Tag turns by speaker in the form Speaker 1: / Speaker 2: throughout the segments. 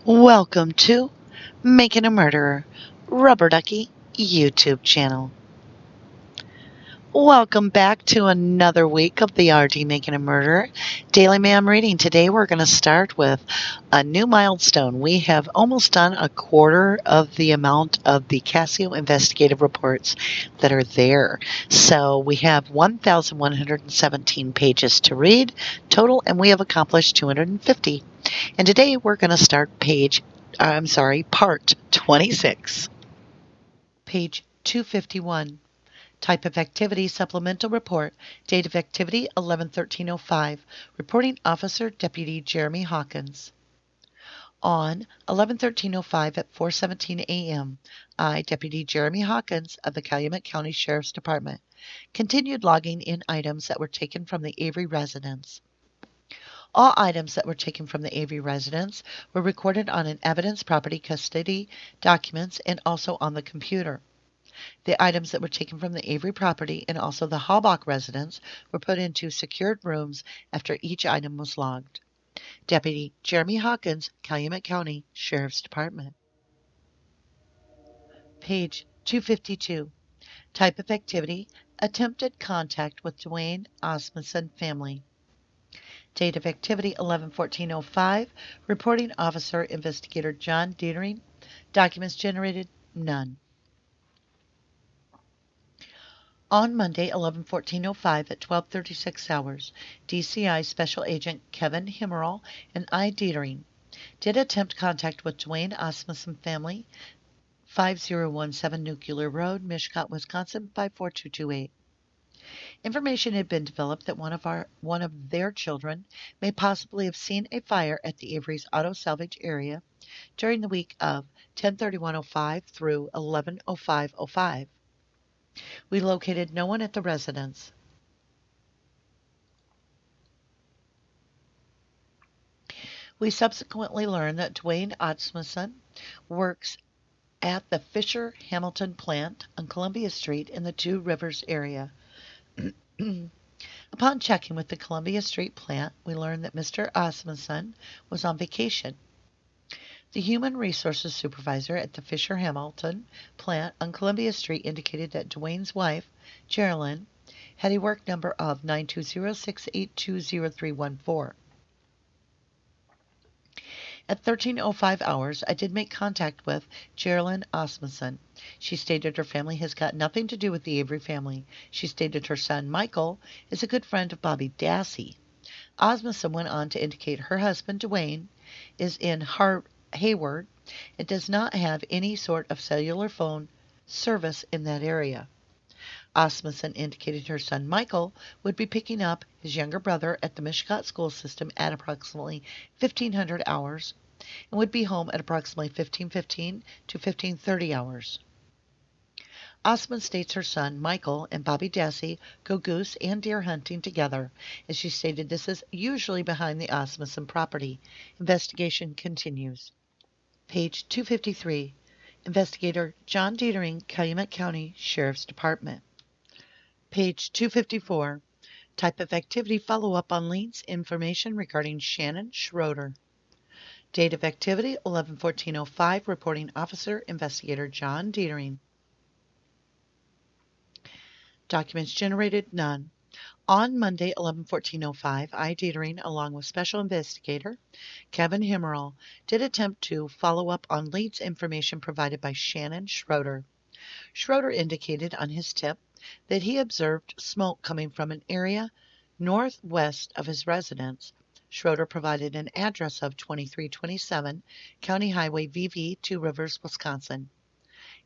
Speaker 1: Welcome to Making a Murderer, Rubberducky YouTube channel. Welcome back to another week of the RD Making a Murderer Daily MaM Reading. Today we're going to start with a new milestone. We have almost done a quarter of the amount of the CASO Investigative Reports that are there. So we have 1,117 pages to read total, and we have accomplished 250. And today we're going to start part 26. Page 251. Type of activity supplemental report. Date of activity 11/13/05. Reporting officer Deputy Jeremy Hawkins. On 11/13/05 at 4:17 a.m., I, Deputy Jeremy Hawkins of the Calumet County Sheriff's Department, continued logging in items that were taken from the Avery residence. All items that were taken from the Avery residence were recorded on an evidence property custody documents and also on the computer. The items that were taken from the Avery property and also the Halbach residence were put into secured rooms after each item was logged. Deputy Jeremy Hawkins, Calumet County Sheriff's Department. Page 252. Type of activity, attempted contact with Dwayne Osmondson family. Date of activity 11/14/05. Reporting officer investigator John Dietering. Documents generated none. On Monday 11/14/05 at 12:36 hours, DCI Special Agent Kevin Himmerall and I Dietering did attempt contact with Dwayne Osmondson family, 5017 Nuclear Road, Mishcot, Wisconsin 54228. Information had been developed that one of their children may possibly have seen a fire at the Avery's auto salvage area during the week of 10/31/05 through 11/05/05. We located no one at the residence. We subsequently learned that Dwayne Osmondson works at the Fisher Hamilton plant on Columbia Street in the Two Rivers area. Upon checking with the Columbia Street plant, we learned that Mr. Osmondson was on vacation. The human resources supervisor at the Fisher Hamilton plant on Columbia Street indicated that Dwayne's wife, Geraldine, had a work number of 920-682-0314. At 13:05 hours, I did make contact with Geraldine Osmondson. She stated her family has got nothing to do with the Avery family. She stated her son, Michael, is a good friend of Bobby Dassey. Osmondson went on to indicate her husband, Dwayne, is in Hayward and does not have any sort of cellular phone service in that area. Osmondson indicated her son Michael would be picking up his younger brother at the Mishcot school system at approximately 1500 hours and would be home at approximately 15:15 to 15:30 hours. Osmond states her son Michael and Bobby Dassey go goose and deer hunting together, as she stated this is usually behind the Osmondson property. Investigation continues. Page 253. Investigator John Dietering, Calumet County Sheriff's Department. Page 254. Type of activity follow-up on leads information regarding Shannon Schroeder. Date of activity 11/14/05. Reporting officer investigator John Dietering. Documents generated none. On Monday 11/14/05, I Dietering, along with special investigator Kevin Himmerall, did attempt to follow up on leads information provided by Shannon Schroeder. Schroeder indicated on his tip that he observed smoke coming from an area northwest of his residence. Schroeder provided an address of 2327 County Highway VV, Two Rivers, Wisconsin,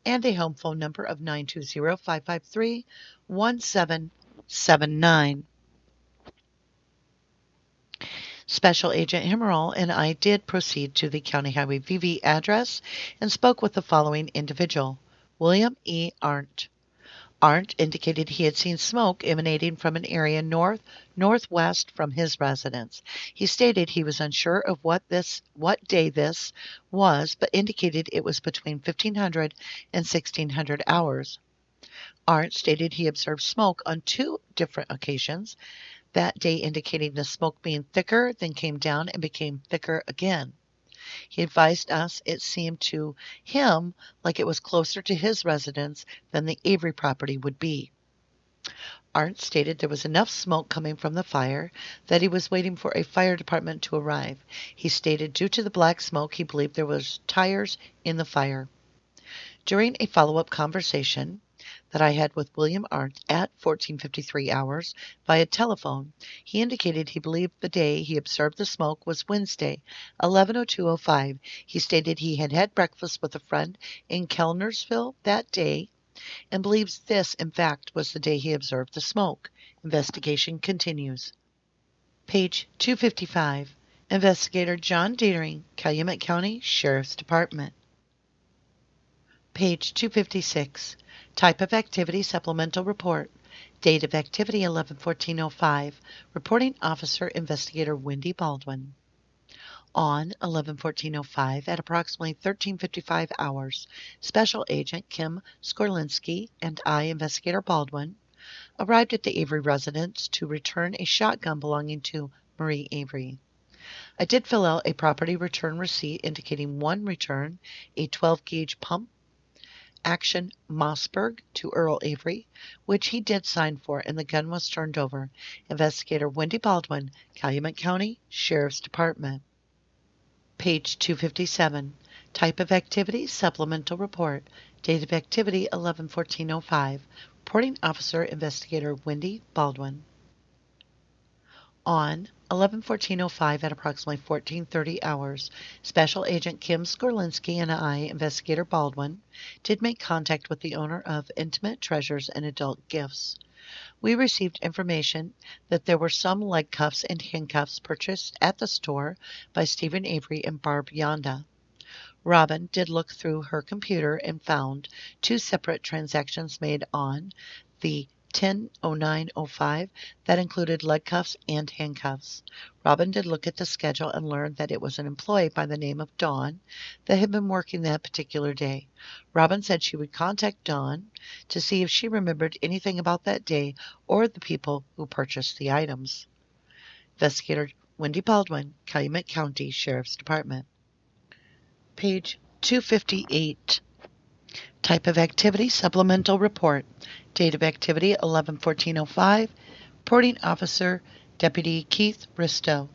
Speaker 1: and a home phone number of 920-553-1779. Special Agent Himmerall and I did proceed to the County Highway VV address and spoke with the following individual, William E. Arndt. Arndt indicated he had seen smoke emanating from an area northwest from his residence. He stated he was unsure of what day this was, but indicated it was between 1500 and 1600 hours. Arndt stated he observed smoke on two different occasions that day, indicating the smoke being thicker, then came down and became thicker again. He advised us it seemed to him like it was closer to his residence than the Avery property would be. Arndt stated there was enough smoke coming from the fire that he was waiting for a fire department to arrive. He stated due to the black smoke he believed there was tires in the fire. During a follow-up conversation that I had with William Arndt at 14:53 hours via telephone, he indicated he believed the day he observed the smoke was Wednesday, 11:02:05. He stated he had had breakfast with a friend in Kellnersville that day and believes this, in fact, was the day he observed the smoke. Investigation continues. Page 255. Investigator John Dietering, Calumet County Sheriff's Department. Page 256. Type of activity supplemental report. Date of activity 11/14/05. Reporting officer investigator Wendy Baldwin. On 11/14/05 at approximately 13:55 hours, Special Agent Kim Skorlinski and I, Investigator Baldwin, arrived at the Avery residence to return a shotgun belonging to Marie Avery. I did fill out a property return receipt indicating one return, a 12-gauge pump action Mossberg to Earl Avery, which he did sign for, and the gun was turned over. Investigator Wendy Baldwin, Calumet County Sheriff's Department. Page 257. Type of activity supplemental report. Date of activity 11/14/05. Reporting officer investigator Wendy Baldwin. On 11/14/05 at approximately 14:30 hours, Special Agent Kim Skorlinski and I, Investigator Baldwin, did make contact with the owner of Intimate Treasures and Adult Gifts. We received information that there were some leg cuffs and handcuffs purchased at the store by Steven Avery and Barb Yonda. Robin did look through her computer and found two separate transactions made on the 10/09/05 that included leg cuffs and handcuffs. Robin did look at the schedule and learned that it was an employee by the name of Dawn that had been working that particular day. Robin said she would contact Dawn to see if she remembered anything about that day or the people who purchased the items. Investigator Wendy Baldwin, Calumet County Sheriff's Department. Page 258. Type of activity supplemental report. Date of activity 11/14/05. Reporting officer Deputy Keith Risto.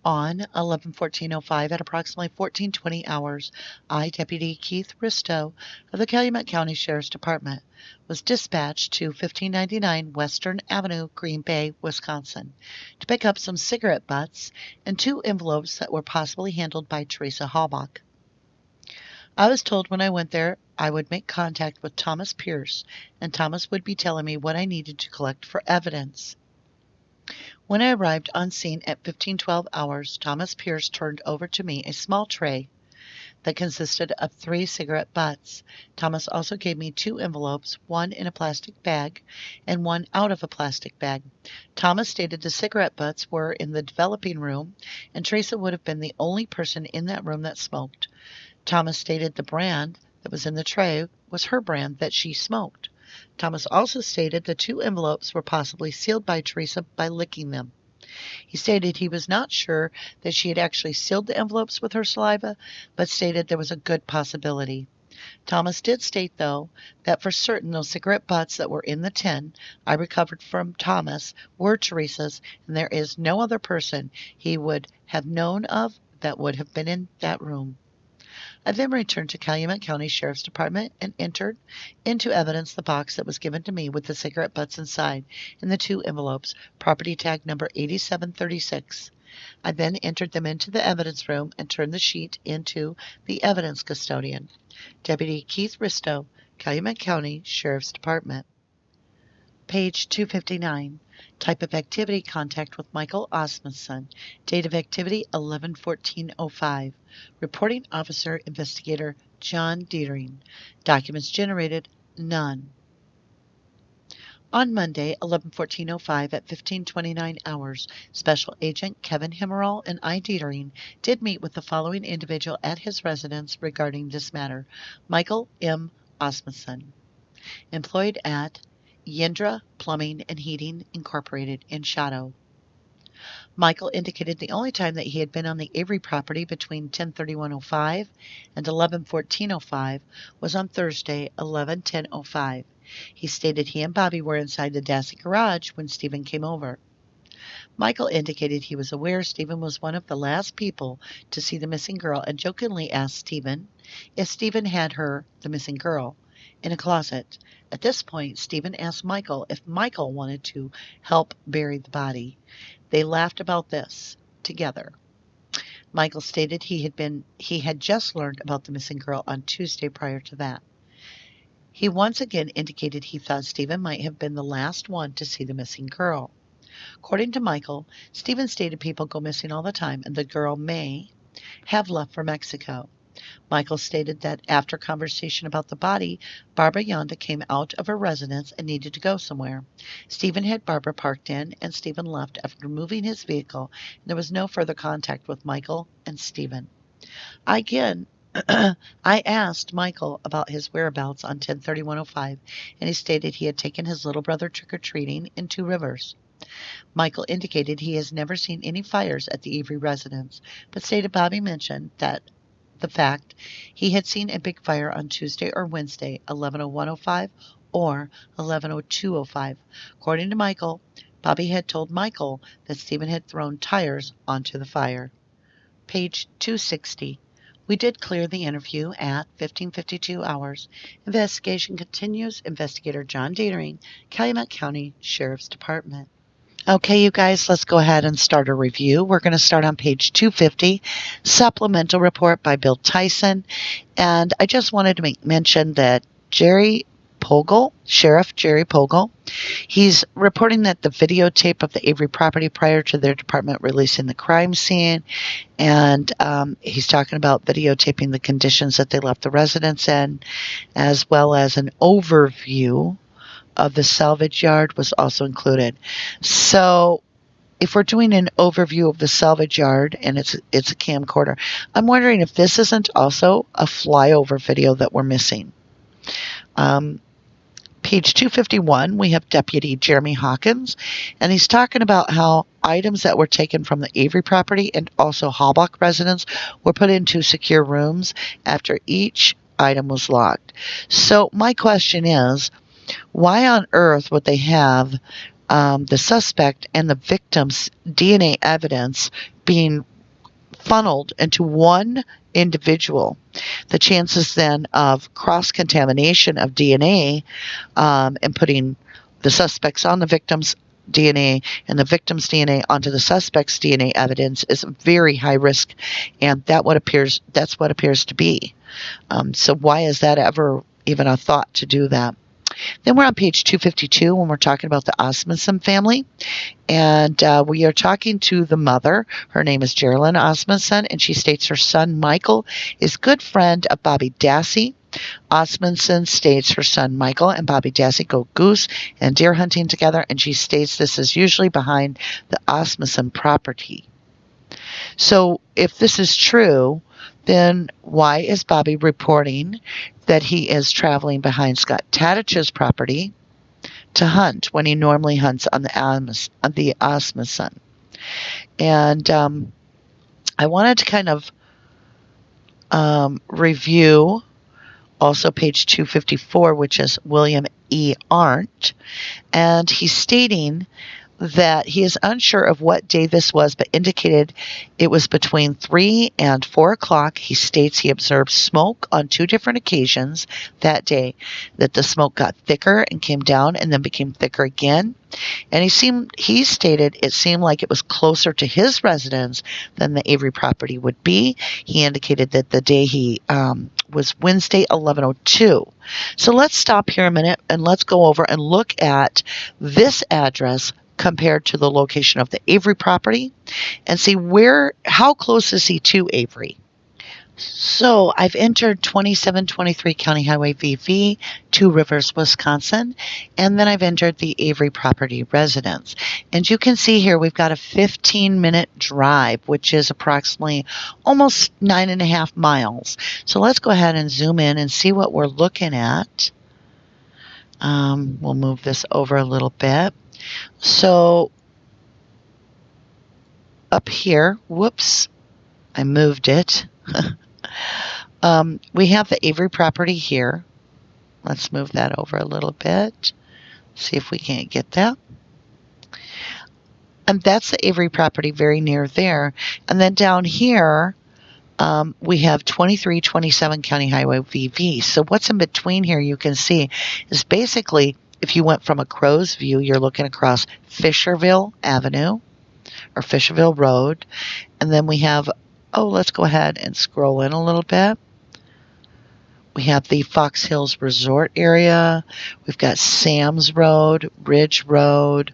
Speaker 1: On 11/14/05 at approximately 14:20 hours, I, Deputy Keith Risto of the Calumet County Sheriff's Department, was dispatched to 1599 Western Avenue, Green Bay, Wisconsin, to pick up some cigarette butts and two envelopes that were possibly handled by Teresa Halbach. I was told when I went there I would make contact with Thomas Pierce, and Thomas would be telling me what I needed to collect for evidence. When I arrived on scene at 15:12 hours, Thomas Pierce turned over to me a small tray that consisted of 3 cigarette butts. Thomas also gave me 2 envelopes, one in a plastic bag and one out of a plastic bag. Thomas stated the cigarette butts were in the developing room, and Teresa would have been the only person in that room that smoked. Thomas stated the brand that was in the tray was her brand that she smoked. Thomas also stated the 2 envelopes were possibly sealed by Teresa by licking them. He stated he was not sure that she had actually sealed the envelopes with her saliva, but stated there was a good possibility. Thomas did state, though, that for certain those cigarette butts that were in the tin I recovered from Thomas were Teresa's, and there is no other person he would have known of that would have been in that room. I then returned to Calumet County Sheriff's Department and entered into evidence the box that was given to me with the cigarette butts inside and the 2 envelopes, property tag number 8736. I then entered them into the evidence room and turned the sheet into the evidence custodian. Deputy Keith Risto, Calumet County Sheriff's Department. Page 259. Type of activity contact with Michael Osmundson. Date of activity 11/14/05. Reporting officer investigator John Dietering. Documents generated none. On Monday 11/14/05 at 15:29 hours, Special Agent Kevin Himmerall and I Dietering did meet with the following individual at his residence regarding this matter: Michael M. Osmundson, employed at Yendra Plumbing and Heating Incorporated in Shadow. Michael indicated the only time that he had been on the Avery property between 10:31:05 and 11:14:05 was on Thursday, 11:10:05. He stated he and Bobby were inside the Dassey garage when Steven came over. Michael indicated he was aware Steven was one of the last people to see the missing girl and jokingly asked Steven if Steven had her, the missing girl, in a closet. At this point, Steven asked Michael if Michael wanted to help bury the body. They laughed about this together. Michael stated he had just learned about the missing girl on Tuesday prior to that. He once again indicated he thought Steven might have been the last one to see the missing girl. According to Michael, Steven stated people go missing all the time and the girl may have left for Mexico. Michael stated that after conversation about the body, Barbara Yonda came out of her residence and needed to go somewhere. Steven had Barbara parked in, and Steven left after moving his vehicle, and there was no further contact with Michael and Steven. Again, I asked Michael about his whereabouts on 10/31/05, and he stated he had taken his little brother trick-or-treating in Two Rivers. Michael indicated he has never seen any fires at the Avery residence, but stated Bobby mentioned that the fact he had seen a big fire on Tuesday or Wednesday, 11:01:05 or 11:02:05. According to Michael, Bobby had told Michael that Steven had thrown tires onto the fire. Page 260. We did clear the interview at 15:52 hours. Investigation continues. Investigator John Datering, Calumet County Sheriff's Department. Okay, you guys, let's go ahead and start a review. We're going to start on page 250, Supplemental Report by Bill Tyson. And I just wanted to make mention that Jerry Pogel, Sheriff Jerry Pogel, he's reporting that the videotape of the Avery property prior to their department releasing the crime scene, and he's talking about videotaping the conditions that they left the residence in, as well as an overview of the salvage yard was also included. So if we're doing an overview of the salvage yard and it's a camcorder, I'm wondering if this isn't also a flyover video that we're missing. Page 251, we have Deputy Jeremy Hawkins, and he's talking about how items that were taken from the Avery property and also Halbach residence were put into secure rooms after each item was locked. So my question is, why on earth would they have the suspect and the victim's DNA evidence being funneled into one individual? The chances then of cross-contamination of DNA and putting the suspects on the victim's DNA and the victim's DNA onto the suspect's DNA evidence is very high risk, and that's what appears to be. So why is that ever even a thought to do that? Then we're on page 252 when we're talking about the Osmundson family. And we are talking to the mother. Her name is Geraldine Osmundson, and she states her son Michael is good friend of Bobby Dassey. Osmundson states her son Michael and Bobby Dassey go goose and deer hunting together, and she states this is usually behind the Osmundson property. So if this is true, then why is Bobby reporting that he is traveling behind Scott Tadich's property to hunt when he normally hunts on the Osmundson? And I wanted to kind of review also page 254, which is William E. Arndt, and he's stating that he is unsure of what day this was, but indicated it was between 3 and 4 o'clock. He states he observed smoke on 2 different occasions that day, that the smoke got thicker and came down and then became thicker again. And he stated it seemed like it was closer to his residence than the Avery property would be. He indicated that the day he was Wednesday, 11:02. So let's stop here a minute and let's go over and look at this address compared to the location of the Avery property and see how close is he to Avery. So I've entered 2723 County Highway VV, Two Rivers, Wisconsin, and then I've entered the Avery property residence. And you can see here we've got a 15-minute drive, which is approximately almost 9.5 miles. So let's go ahead and zoom in and see what we're looking at. We'll move this over a little bit. So up here, whoops, I moved it. We have the Avery property here. Let's move that over a little bit. See if we can't get that. And that's the Avery property very near there. And then down here, we have 2327 County Highway VV. So what's in between here you can see is basically if you went from a crow's view, you're looking across Fisherville Avenue or Fisherville Road. And then we have, let's go ahead and scroll in a little bit. We have the Fox Hills Resort area. We've got Sam's Road, Ridge Road.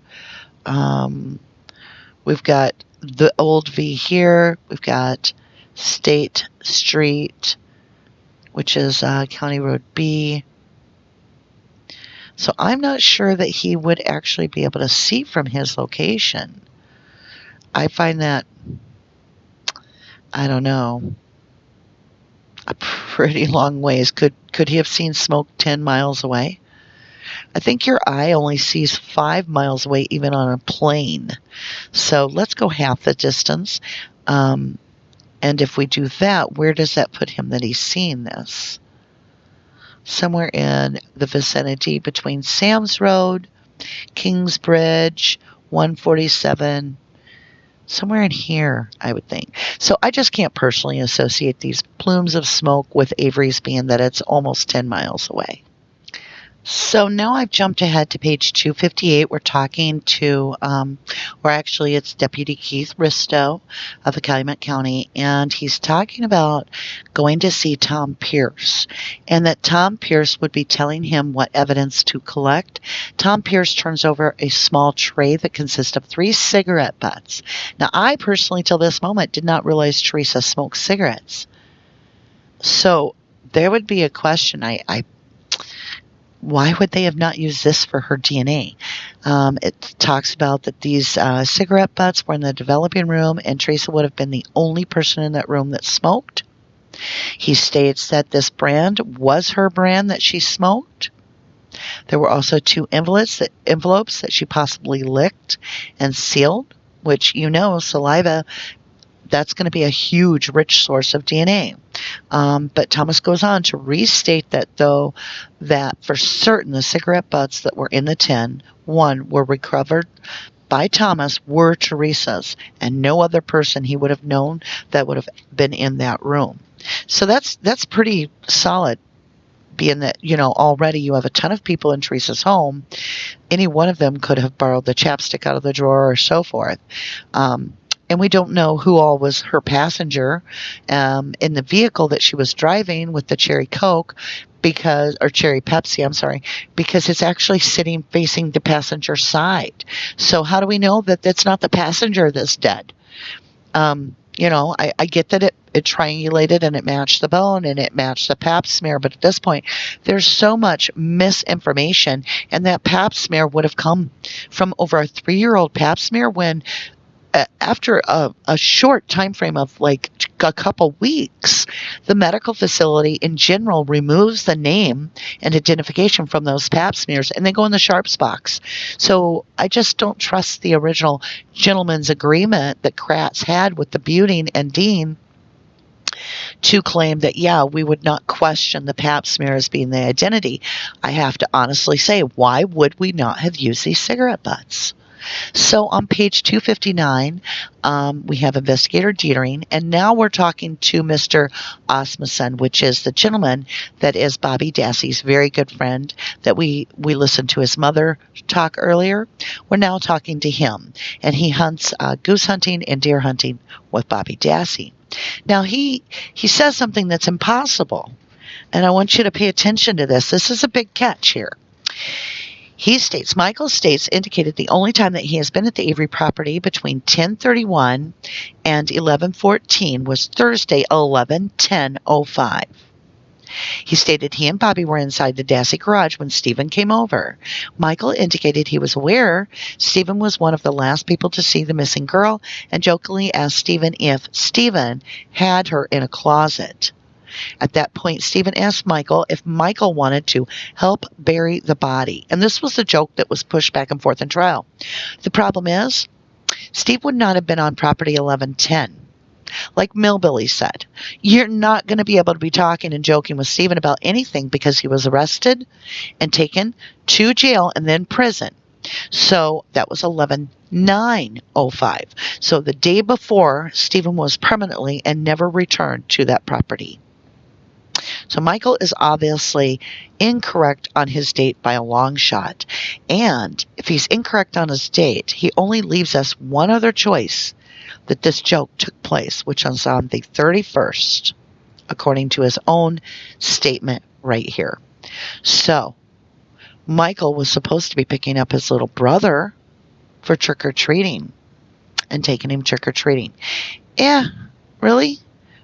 Speaker 1: We've got the Old V here. We've got State Street, which is County Road B. So I'm not sure that he would actually be able to see from his location. I find that, I don't know, a pretty long ways. Could he have seen smoke 10 miles away? I think your eye only sees 5 miles away, even on a plane. So let's go half the distance. And if we do that, where does that put him that he's seen this? Somewhere in the vicinity between Sam's Road, Kingsbridge, 147, somewhere in here, I would think. So I just can't personally associate these plumes of smoke with Avery's being that it's almost 10 miles away. So now I've jumped ahead to page 258. We're talking to, or actually it's Deputy Keith Risto of the Calumet County, and he's talking about going to see Tom Pierce, and that Tom Pierce would be telling him what evidence to collect. Tom Pierce turns over a small tray that consists of 3 cigarette butts. Now, I personally, till this moment, did not realize Teresa smoked cigarettes. So there would be a question. Why would they have not used this for her DNA? It talks about that these cigarette butts were in the developing room, and Teresa would have been the only person in that room that smoked. He states that this brand was her brand that she smoked. There were also 2 envelopes that she possibly licked and sealed, which, saliva, that's going to be a huge, rich source of DNA. But Thomas goes on to restate that, though, that for certain the cigarette butts that were in the tin, 1, were recovered by Thomas, were Teresa's, and no other person he would have known that would have been in that room. So that's pretty solid, being that, already you have a ton of people in Teresa's home. Any one of them could have borrowed the chapstick out of the drawer or so forth. And we don't know who all was her passenger in the vehicle that she was driving with the Cherry Coke, or Cherry Pepsi, I'm sorry, because it's actually sitting facing the passenger side. So how do we know that that's not the passenger that's dead? I get that it triangulated and it matched the bone and it matched the pap smear, but at this point, there's so much misinformation, and that pap smear would have come from over a 3-year-old pap smear when after a short time frame of like a couple weeks, the medical facility in general removes the name and identification from those pap smears, and they go in the sharps box. So I just don't trust the original gentleman's agreement that Kratz had with the Buting and Dean to claim that, we would not question the pap smear as being the identity. I have to honestly say, why would we not have used these cigarette butts? So on page 259, we have Investigator Dietering, and now we're talking to Mr. Asmussen, which is the gentleman that is Bobby Dassey's very good friend that we listened to his mother talk earlier. We're now talking to him, and he hunts goose hunting and deer hunting with Bobby Dassey. Now, he says something that's impossible, and I want you to pay attention to this. This is a big catch here. He states, Michael states, indicated the only time that he has been at the Avery property between 10:31 and 11:14 was Thursday, 11/10/05. He stated he and Bobby were inside the Dassey garage when Stephen came over. Michael indicated he was aware Stephen was one of the last people to see the missing girl, and jokingly asked Stephen if Stephen had her in a closet. At that point, Stephen asked Michael if Michael wanted to help bury the body. And this was a joke that was pushed back and forth in trial. The problem is, Steve would not have been on property 1110. Like Millbilly said, you're not going to be able to be talking and joking with Stephen about anything because he was arrested and taken to jail and then prison. So that was 11/9/05. So the day before, Stephen was permanently and never returned to that property. So Michael is obviously incorrect on his date by a long shot. And if he's incorrect on his date, he only leaves us one other choice, that this joke took place, which was on the 31st, according to his own statement right here. So Michael was supposed to be picking up his little brother for trick-or-treating and taking him trick-or-treating. Yeah, really?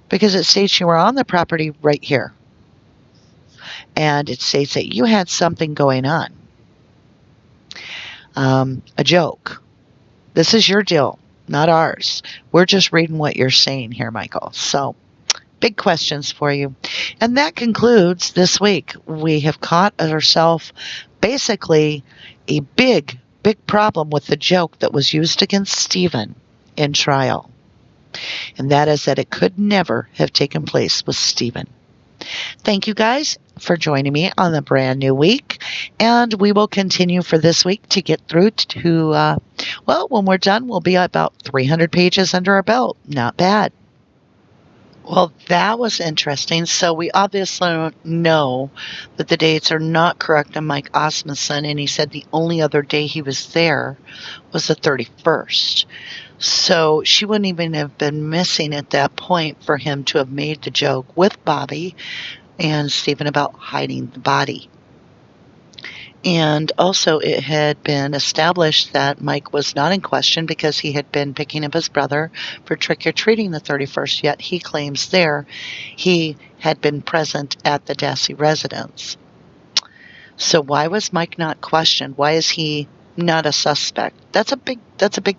Speaker 1: Because it states you were on the property right here. And it states that you had something going on. A joke. This is your deal, not ours. We're just reading what you're saying here, Michael. So, big questions for you. And that concludes this week. We have caught ourselves basically a big problem with the joke that was used against Stephen in trial. And that is that it could never have taken place with Stephen. Thank you guys for joining me on the brand new week. And we will continue for this week to get through to, when we're done, we'll be about 300 pages under our belt. Not bad. Well, that was interesting. So we obviously know that the dates are not correct on Mike Osmundson, and he said the only other day he was there was the 31st. So she wouldn't even have been missing at that point for him to have made the joke with Bobby and Stephen about hiding the body. And also it had been established that Mike was not in question because he had been picking up his brother for trick-or-treating the 31st, yet he claims there he had been present at the Dassey residence. So why was Mike not questioned? Why is he not a suspect? That's a big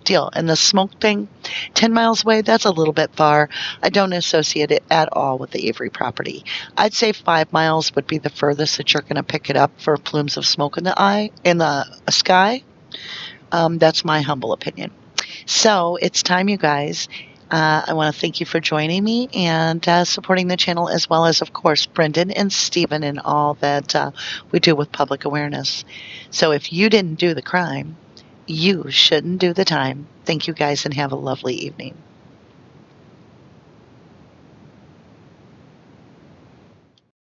Speaker 1: deal. And the smoke thing, 10 miles away, that's a little bit far. I don't associate it at all with the Avery property. I'd say 5 miles would be the furthest that you're going to pick it up for plumes of smoke in the sky. That's my humble opinion. So it's time, you guys. I want to thank you for joining me and supporting the channel, as well as, of course, Brendan and Stephen and all that we do with public awareness. So if you didn't do the crime, you shouldn't do the time. Thank you guys and have a lovely evening.